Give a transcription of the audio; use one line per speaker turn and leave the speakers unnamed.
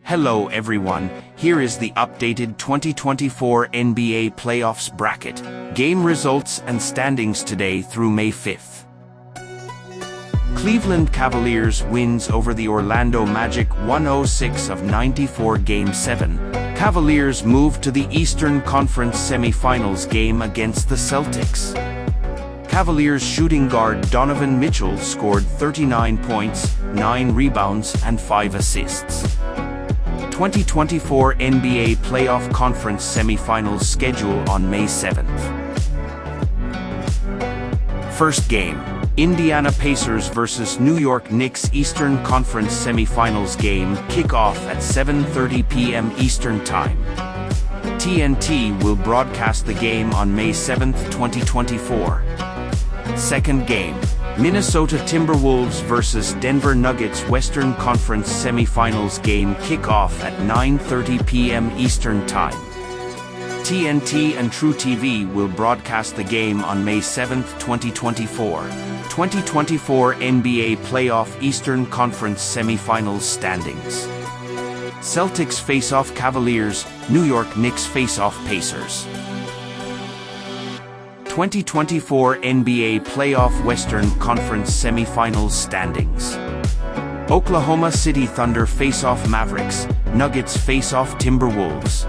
Hello everyone, here is the updated 2024 NBA Playoffs bracket, game results and standings today through May 5th. Cleveland Cavaliers wins over the Orlando Magic 106-94 Game 7. Cavaliers move to the Eastern Conference Semifinals game against the Celtics. Cavaliers shooting guard Donovan Mitchell scored 39 points, 9 rebounds and 5 assists. 2024 NBA Playoff Conference Semifinals schedule on May 7th. First game, Indiana Pacers vs. New York Knicks Eastern Conference Semifinals game kick-off at 7:30 p.m. Eastern Time. TNT will broadcast the game on May 7th, 2024. Second game, Minnesota Timberwolves vs. Denver Nuggets Western Conference Semifinals game kick-off at 9:30 p.m. Eastern Time. TNT and truTV will broadcast the game on May 7th, 2024. 2024 NBA Playoff Eastern Conference Semifinals standings. Celtics face-off Cavaliers, New York Knicks face-off Pacers. 2024 NBA Playoff Western Conference Semifinals standings. Oklahoma City Thunder face-off Mavericks, Nuggets face-off Timberwolves.